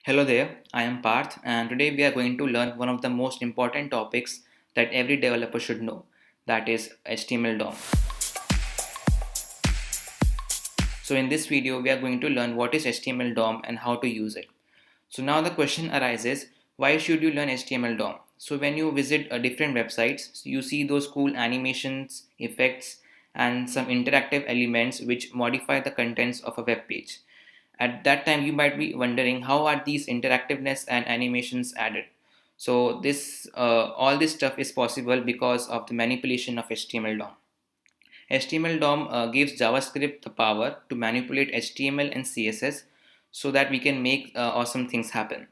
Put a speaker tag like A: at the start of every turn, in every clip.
A: Hello there, I am Parth, and today we are going to learn one of the most important topics that every developer should know, that is HTML DOM. So in this video, we are going to learn what is HTML DOM and how to use it. So now the question arises, why should you learn HTML DOM? So when you visit different websites, you see those cool animations, effects, and some interactive elements which modify the contents of a web page. At that time, you might be wondering how are these interactiveness and animations added. So this all this stuff is possible because of the manipulation of HTML DOM. HTML DOM gives JavaScript the power to manipulate HTML and CSS so that we can make awesome things happen.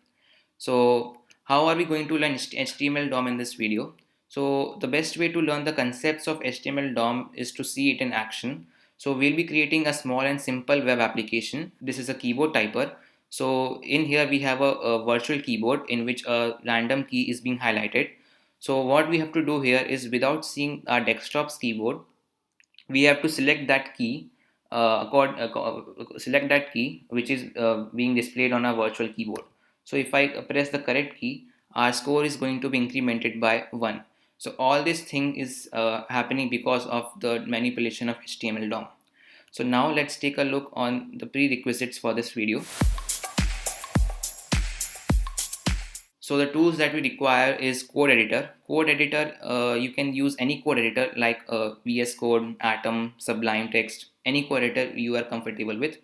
A: So how are we going to learn HTML DOM in this video? So the best way to learn the concepts of HTML DOM is to see it in action. So we'll be creating a small and simple web application. This is a keyboard typer. So in here we have a virtual keyboard in which a random key is being highlighted. So what we have to do here is, without seeing our desktop's keyboard, we have to select that key, select that key which is being displayed on our virtual keyboard. So if I press the correct key, our score is going to be incremented by 1. So all this thing is happening because of the manipulation of HTML DOM. So now let's take a look on the prerequisites for this video. So the tools that we require is code editor. Code editor, you can use any code editor like VS Code, Atom, Sublime Text, any code editor you are comfortable with,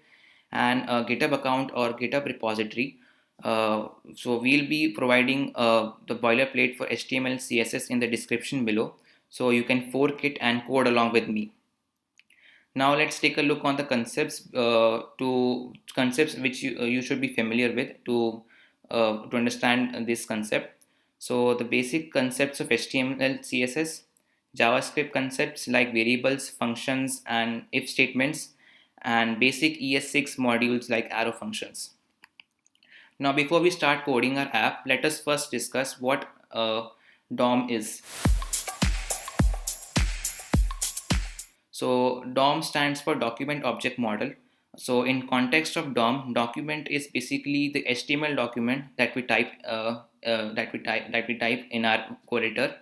A: and a GitHub account or GitHub repository. So we'll be providing the boilerplate for HTML, CSS in the description below. So you can fork it and code along with me. Now let's take a look on the concepts which you should be familiar with to understand this concept. So the basic concepts of HTML, CSS, JavaScript concepts like variables, functions, and if statements, and basic ES6 modules like arrow functions. Now before we start coding our app, let us first discuss what DOM is. So DOM stands for Document Object Model. So in context of DOM, document is basically the HTML document that we type in our code editor.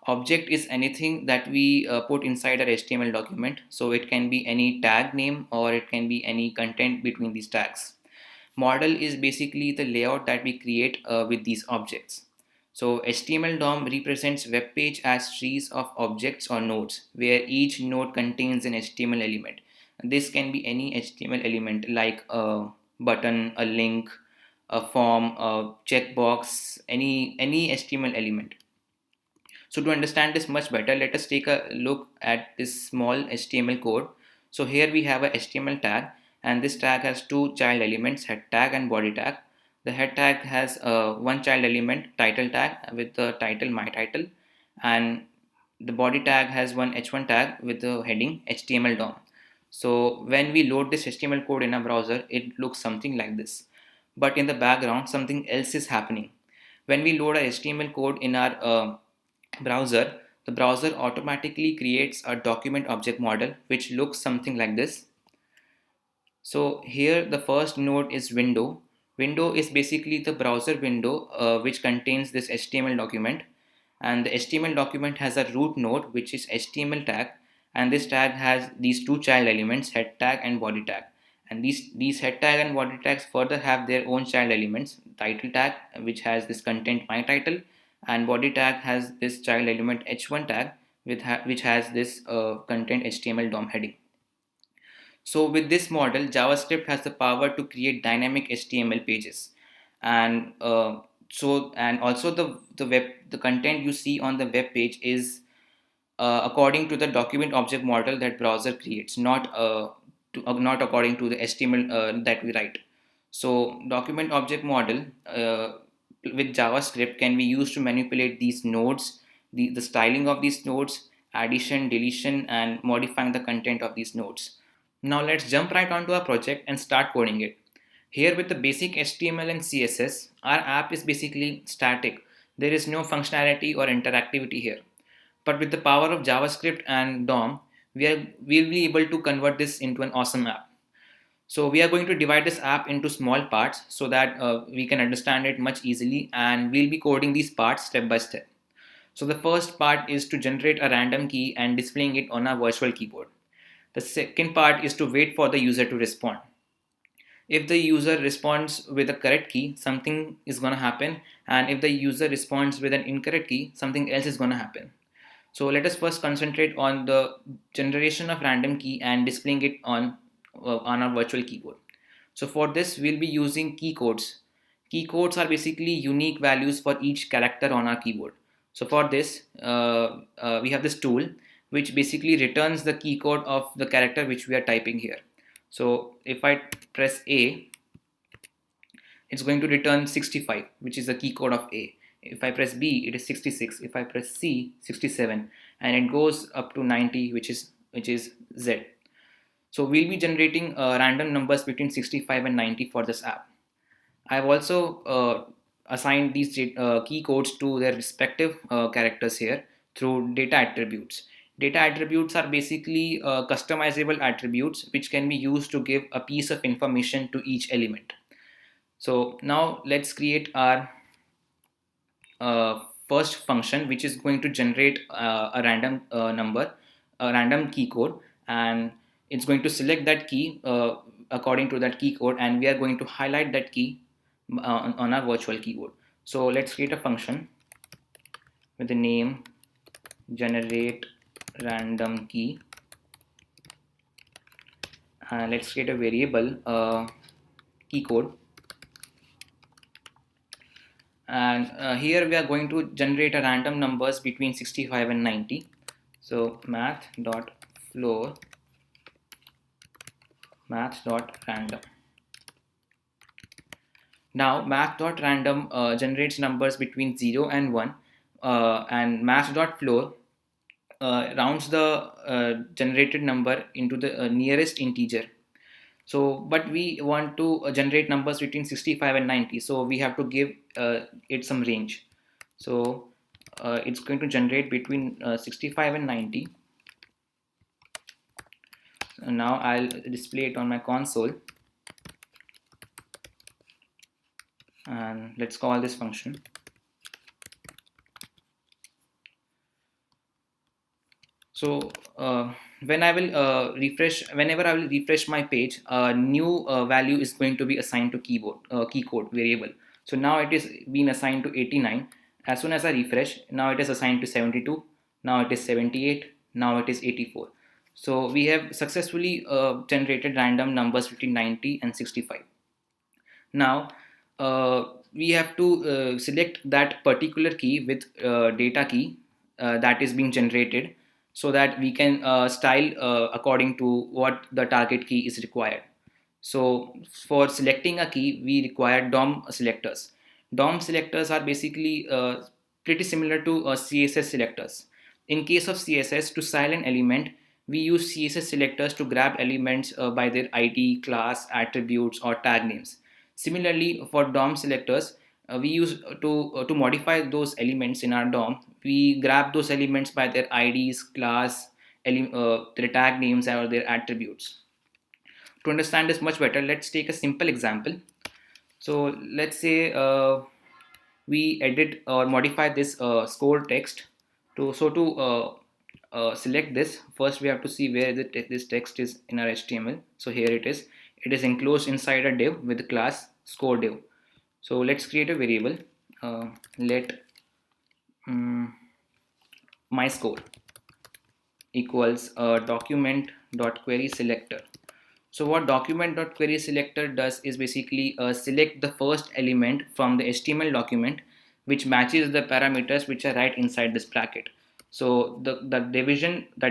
A: Object is anything that we put inside our HTML document. So it can be any tag name or it can be any content between these tags. Model is basically the layout that we create with these objects. So HTML DOM represents web page as trees of objects or nodes, where each node contains an HTML element. This can be any HTML element like a button, a link, a form, a checkbox, any HTML element. So to understand this much better, let us take a look at this small HTML code. So here we have a HTML tag, and this tag has two child elements, head tag and body tag. The head tag has one child element, title tag, with the title my title, and the body tag has one h1 tag with the heading HTML DOM. So when we load this HTML code in a browser, it looks something like this. But in the background, something else is happening. When we load our HTML code in our browser, the browser automatically creates a document object model which looks something like this. So here the first node is window. Window is basically the browser window which contains this HTML document, and the HTML document has a root node which is HTML tag, and this tag has these two child elements, head tag and body tag, and these head tag and body tags further have their own child elements, title tag which has this content my title, and body tag has this child element h1 tag which has this content HTML DOM heading. So with this model, JavaScript has the power to create dynamic HTML pages, and and also the content you see on the web page is according to the document object model that browser creates, not according to the HTML that we write. So document object model with JavaScript can be used to manipulate these nodes, the styling of these nodes, addition, deletion, and modifying the content of these nodes. Now let's jump right onto our project and start coding it. Here with the basic HTML and CSS, our app is basically static. There is no functionality or interactivity here. But with the power of JavaScript and DOM, we'll be able to convert this into an awesome app. So we are going to divide this app into small parts so that we can understand it much easily, and we'll be coding these parts step by step. So the first part is to generate a random key and displaying it on a virtual keyboard. The second part is to wait for the user to respond. If the user responds with the correct key, something is going to happen, and if the user responds with an incorrect key, something else is going to happen. So let us first concentrate on the generation of random key and displaying it on our virtual keyboard. So for this, we'll be using key codes. Key codes are basically unique values for each character on our keyboard. So for this, we have this tool which basically returns the key code of the character which we are typing here. So if I press A, it's going to return 65, which is the key code of A. If I press B, it is 66. If I press C, 67, and it goes up to 90, which is Z. So we'll be generating random numbers between 65 and 90 for this app. I've also assigned these key codes to their respective characters here through data attributes. Data attributes are basically customizable attributes which can be used to give a piece of information to each element. So now let's create our first function, which is going to generate a random number, a random key code, and it's going to select that key according to that key code, and we are going to highlight that key on our virtual keyboard. So let's create a function with the name generate random key, and let's create a variable key code. And here we are going to generate a random numbers between 65 and 90. So math.floor math.random. Now math.random generates numbers between 0 and 1, and math.floor rounds the generated number into the nearest integer. So but we want to generate numbers between 65 and 90, so we have to give it some range. So it's going to generate between 65 and 90. So now I'll display it on my console, and let's call this function. So whenever I will refresh my page, a new value is going to be assigned to key code variable. So now it is being assigned to 89. As soon as I refresh, now it is assigned to 72. Now it is 78. Now it is 84. So we have successfully generated random numbers between 90 and 65. Now we have to select that particular key with data key that is being generated, so that we can style according to what the target key is required. So for selecting a key, we require DOM selectors. DOM selectors are basically pretty similar to CSS selectors. In case of CSS, to style an element, we use CSS selectors to grab elements by their ID, class, attributes, or tag names. Similarly, for DOM selectors, we use to modify those elements in our DOM. We grab those elements by their IDs, class, their tag names, or their attributes. To understand this much better, let's take a simple example. So let's say we edit or modify this score text. To select this, first we have to see where this text is in our HTML. So here it is. It is enclosed inside a div with the class score div. So let's create a variable. Let my score equals document.query selector. So what document.query selector does is basically select the first element from the HTML document which matches the parameters which are right inside this bracket. So the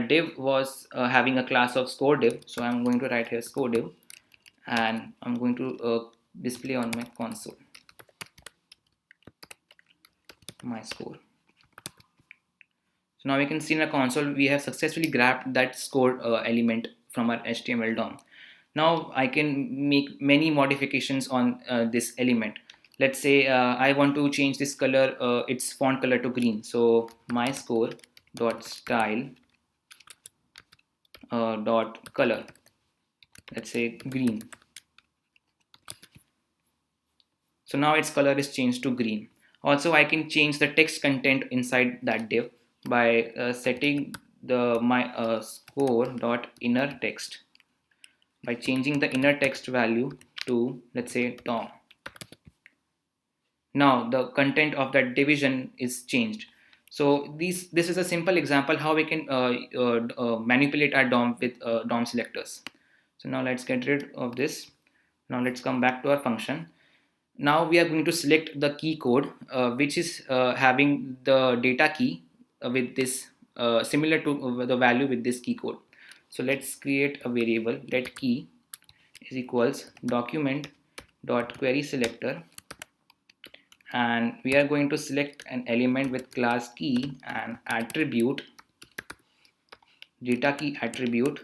A: div was having a class of score div. So I'm going to write here score div, and I'm going to display on my console my score. So now we can see in the console we have successfully grabbed that score element from our HTML DOM. Now I can make many modifications on this element. Let's say I want to change this color, its font color to green. So my score dot style dot color, let's say green. So now its color is changed to green. Also, I can change the text content inside that div by setting the my score dot inner text by changing the inner text value to, let's say, Tom. Now the content of that division is changed. So this is a simple example how we can manipulate our DOM with DOM selectors. So now let's get rid of this. Now let's come back to our function. Now we are going to select the key code which is having the data key with this similar to the value with this key code. So let's create a variable let key is equals document dot query selector, and we are going to select an element with class key and attribute data key attribute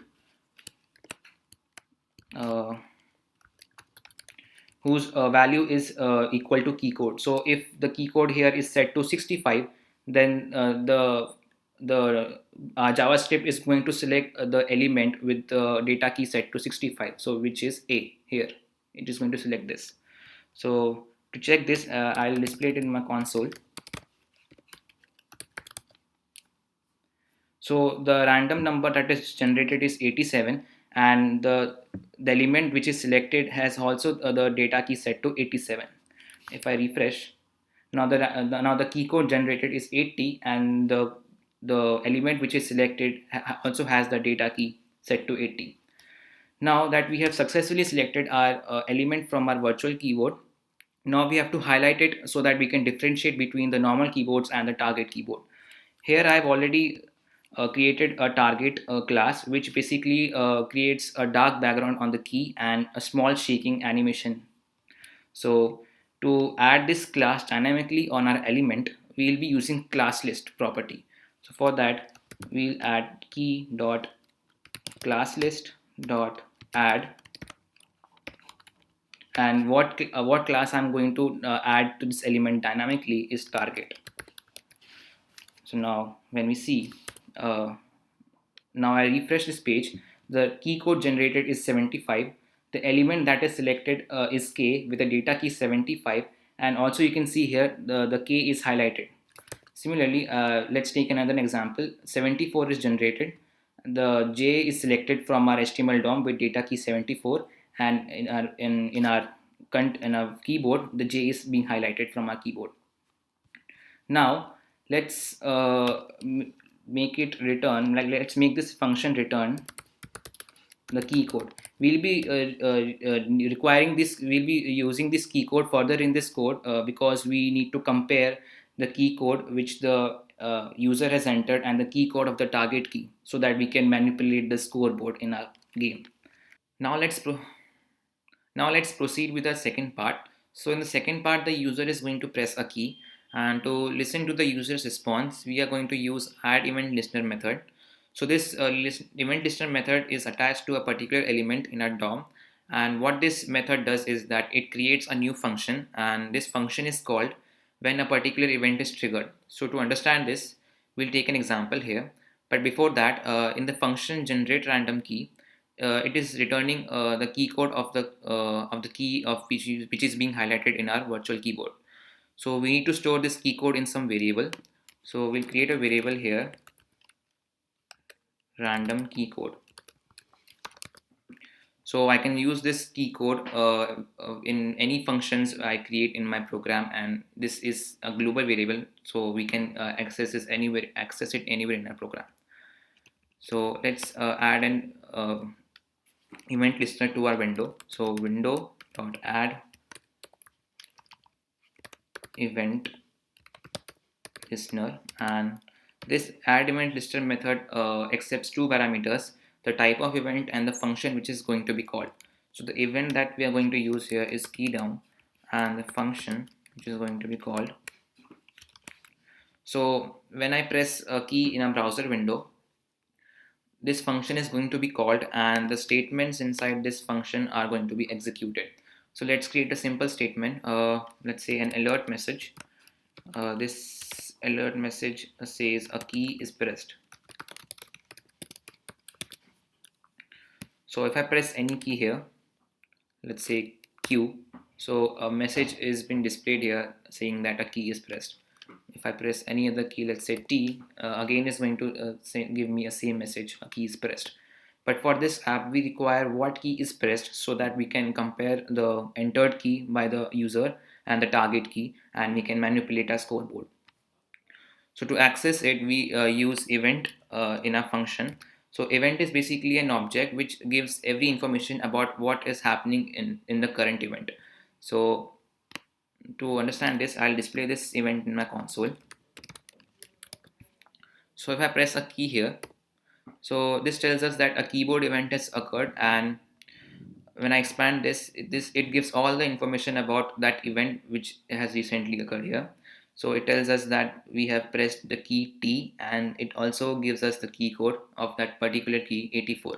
A: uh, whose value is equal to key code. So if the key code here is set to 65, then the JavaScript is going to select the element with the data key set to 65, so which is A here. It is going to select this. So to check this, I'll display it in my console. So the random number that is generated is 87, and the element which is selected has also the data key set to 87. If I refresh, now the key code generated is 80, and the element which is selected also has the data key set to 80. Now that we have successfully selected our element from our virtual keyboard, now we have to highlight it so that we can differentiate between the normal keyboards and the target keyboard. Here I've already created a target class which basically creates a dark background on the key and a small shaking animation. So to add this class dynamically on our element, we'll be using class list property. So for that, we'll add key dot class list dot add, and what class I'm going to add to this element dynamically is target. So now when we see now I refresh this page, the key code generated is 75. The element that is selected is K with the data key 75, and also you can see here the K is highlighted. Similarly, let's take another example. 74 is generated. The J is selected from our HTML DOM with data key 74, and in our keyboard, the J is being highlighted from our keyboard. Now let's make it return, like let's make this function return the key code. We'll be requiring this, we'll be using this key code further in this code because we need to compare the key code which the user has entered and the key code of the target key, so that we can manipulate the scoreboard in our game. Now let's proceed with the second part. So in the second part, the user is going to press a key, and to listen to the user's response, we are going to use add event listener method. So this event listener method is attached to a particular element in our DOM, and what this method does is that it creates a new function, and this function is called when a particular event is triggered. So to understand this, we'll take an example here. But before that, in the function generate random key, it is returning the key code of the key of which is being highlighted in our virtual keyboard. So we need to store this key code in some variable. So we'll create a variable here, random key code. So I can use this key code in any functions I create in my program, and this is a global variable, so we can access it anywhere in our program. So let's add an event listener to our window. So window dot add event listener, and this add event listener method accepts two parameters: the type of event and the function which is going to be called. So the event that we are going to use here is key down, and the function which is going to be called. So when I press a key in a browser window, this function is going to be called, and the statements inside this function are going to be executed. So let's create a simple statement. Let's say an alert message. This alert message says a key is pressed. So if I press any key here, let's say Q, So a message is been displayed here saying that a key is pressed. If I press any other key, let's say T, again is going to give me a same message, a key is pressed. But for this app, we require what key is pressed so that we can compare the entered key by the user and the target key, and we can manipulate our scoreboard. So to access it, we use event in our function. So event is basically an object which gives every information about what is happening in the current event. So to understand this, I'll display this event in my console. So if I press a key here, so this tells us that a keyboard event has occurred, and when I expand it gives all the information about that event which has recently occurred here. So it tells us that we have pressed the key T, and it also gives us the key code of that particular key 84.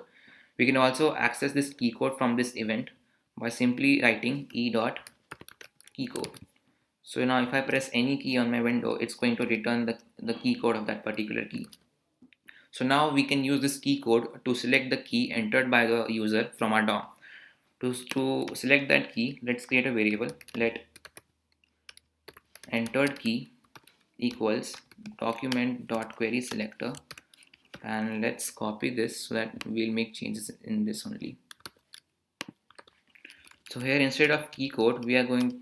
A: We can also access this key code from this event by simply writing e dot key code. So now if I press any key on my window, it's going to return the key code of that particular key. So now we can use this key code to select the key entered by the user from our DOM. To select that key, let's create a variable. Let entered key equals document.querySelector, and let's copy this so that we'll make changes in this only. So here instead of key code, we are going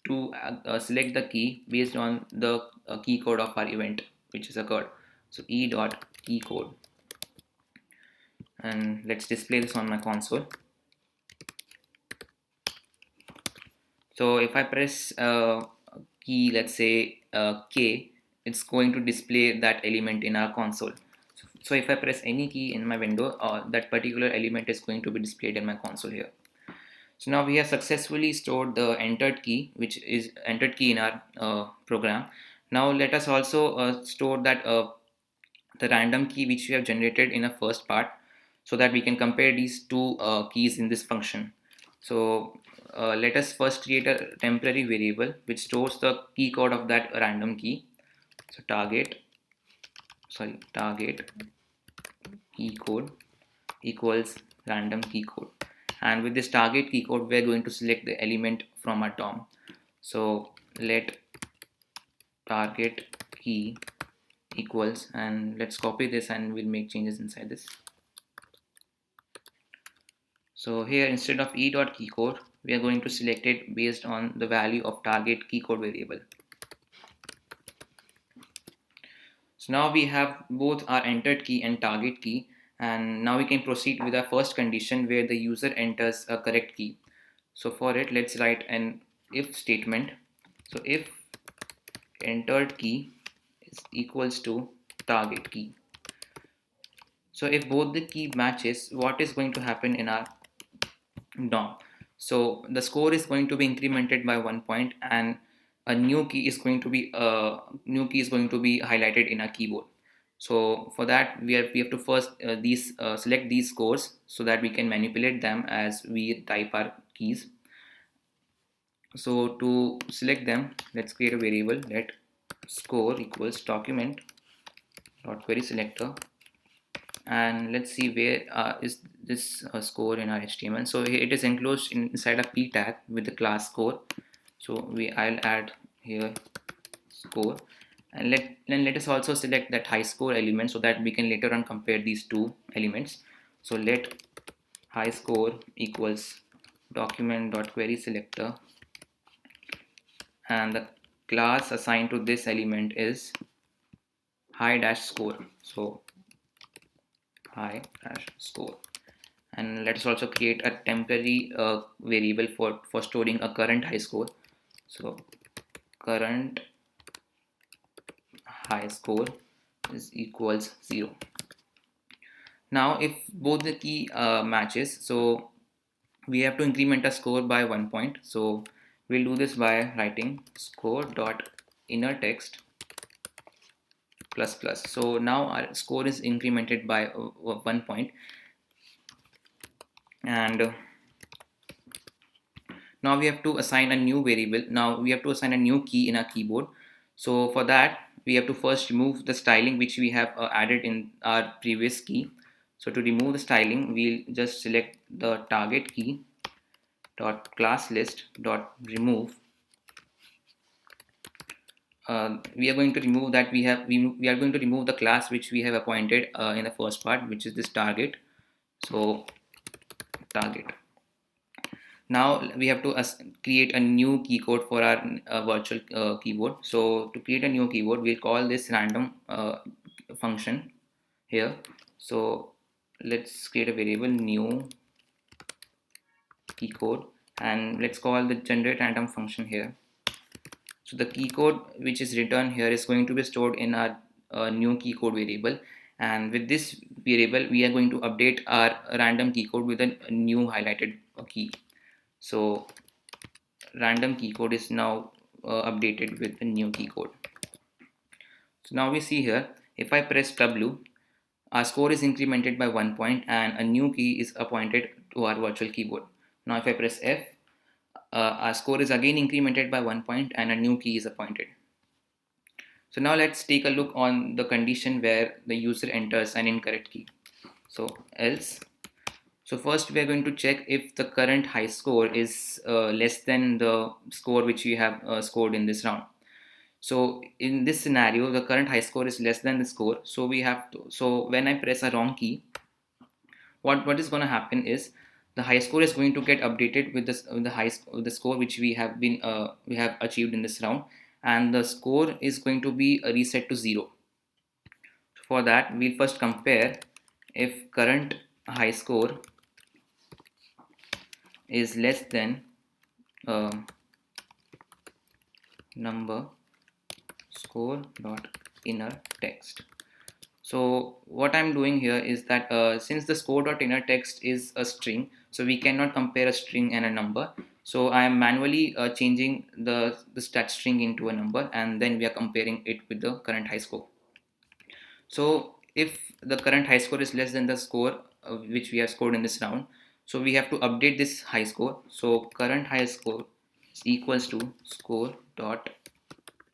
A: to select the key based on the key code of our event which has occurred. So e dot key code, and let's display this on my console. So if I press key, let's say K, it's going to display that element in our console. So if I press any key in my window, that particular element is going to be displayed in my console here. So now we have successfully stored the entered key, which is entered key in our program. Now let us also store that the random key which we have generated in the first part, so that we can compare these two keys in this function. So let us first create a temporary variable which stores the key code of that random key. So target key code equals random key code, and with this target key code we are going to select the element from our DOM. So let target key equals, and let's copy this and we'll make changes inside this. So here instead of e dot key code, we are going to select it based on the value of target key code variable. So now we have both our entered key and target key, and now we can proceed with our first condition where the user enters a correct key. So for it, let's write an if statement. So if entered key is equals to target key. So if both the key matches, what is going to happen in our DOM? So the score is going to be incremented by 1 point, and a new key is going to be highlighted in our keyboard. So for that we have to first select these scores so that we can manipulate them as we type our keys. So to select them, let's create a variable. Let score equals document dot query selector, and let's see where is this score in our HTML. So it is enclosed inside a p tag with the class score. So I'll add here score, and let us also select that high score element so that we can later on compare these two elements. So let high score equals document.querySelector, and the class assigned to this element is high dash score. So high dash score, and let's also create a temporary variable for storing a current high score. So current high score is equals 0. Now if both the key matches, so we have to increment a score by 1 point. So we'll do this by writing score dot inner text plus plus. So now our score is incremented by 1 point, and now we have to assign a new variable. Now we have to assign a new key in our keyboard. So for that we have to first remove the styling which we have added in our previous key. So to remove the styling, we'll just select the target key dot class list dot remove. We are going to remove that we are going to remove the class which we have appointed in the first part, which is this target. So target. Now we have to create a new key code for our virtual keyboard. So to create a new keyboard, we'll call this random function here. So let's create a variable new key code, and let's call the generate random function here. So the key code which is returned here is going to be stored in our new key code variable, and with this variable we are going to update our random key code with a new highlighted key. So random key code is now updated with the new key code. So now we see here, if I press W, our score is incremented by 1 point and a new key is appointed to our virtual keyboard. Now if I press F, our score is again incremented by 1 point and a new key is appointed. So now let's take a look on the condition where the user enters an incorrect key. So else. So first we are going to check if the current high score is less than the score which we have scored in this round. So in this scenario, the current high score is less than the score. So we have to, so when I press a wrong key, what is going to happen is the high score is going to get updated with this the score which we have achieved in this round, and the score is going to be reset to 0. For that, we'll first compare if current high score is less than number score dot inner text. So what I'm doing here is that since the score dot inner text is a string, so we cannot compare a string and a number. So I am manually changing the stat string into a number, and then we are comparing it with the current high score. So if the current high score is less than the score which we have scored in this round, so we have to update this high score. So current high score is equals to score dot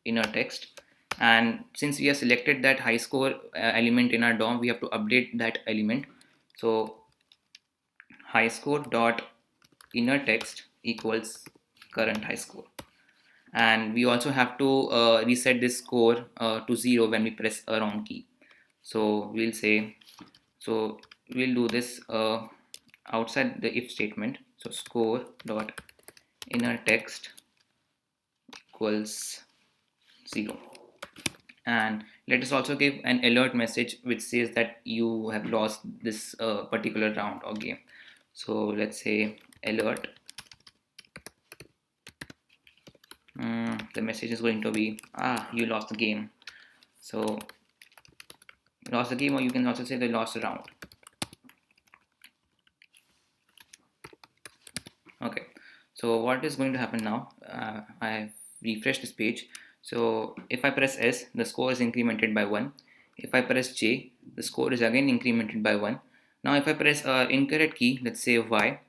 A: inner text, and since we have selected that high score element in our DOM, we have to update that element. So high score dot inner text equals current high score, and we also have to reset this score to 0 when we press a wrong key. So we'll say, so we'll do this outside the if statement. So score dot inner text equals 0, and let us also give an alert message which says that you have lost this particular round or game. So let's say alert. The message is going to be you lost the game. So lost the game, or you can also say they lost the round. Okay, so what is going to happen now? I have refreshed this page. So if I press S, the score is incremented by 1. If I press J, the score is again incremented by 1. Now if I press incorrect key, let's say Y,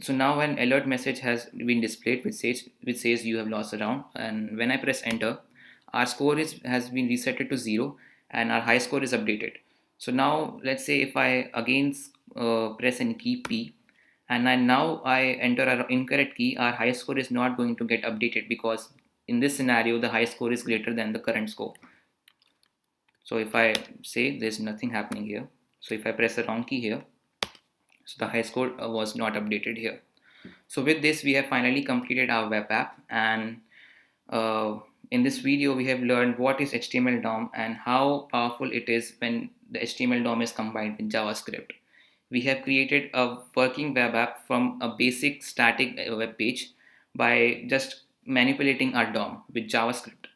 A: so now an alert message has been displayed which says you have lost a round, and when I press enter, our score has been resetted to 0 and our high score is updated. So now let's say if I again press any key P, and now I enter an incorrect key, our high score is not going to get updated because in this scenario the high score is greater than the current score. So if I say there's nothing happening here, so if I press the wrong key here, so the high score was not updated here. So with this we have finally completed our web app, and in this video we have learned what is HTML DOM and how powerful it is when the HTML DOM is combined with JavaScript. We have created a working web app from a basic static web page by just manipulating our DOM with JavaScript.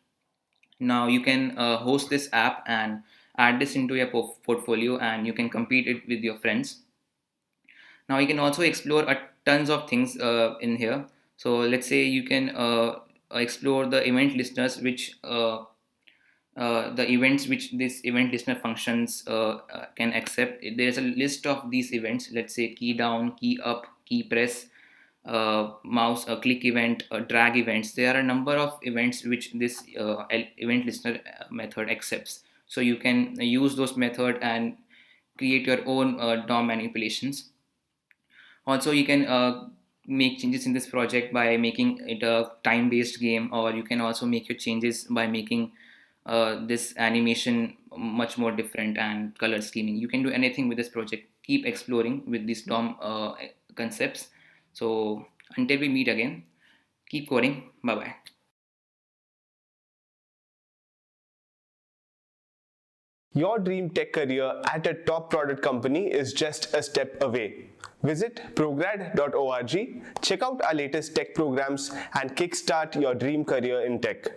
A: Now you can host this app and add this into your portfolio, and you can compete it with your friends. Now you can also explore tons of things in here. So let's say you can explore the event listeners which the events which this event listener functions can accept. There is a list of these events. Let's say key down, key up, key press, mouse click event, drag events. There are a number of events which this event listener method accepts. So you can use those method and create your own DOM manipulations. Also, you can make changes in this project by making it a time-based game, or you can also make your changes by making this animation much more different and color scheming. You can do anything with this project. Keep exploring with these DOM concepts. So until we meet again, keep coding. Bye bye.
B: Your dream tech career at a top product company is just a step away. Visit prograd.org, check out our latest tech programs, and kickstart your dream career in tech.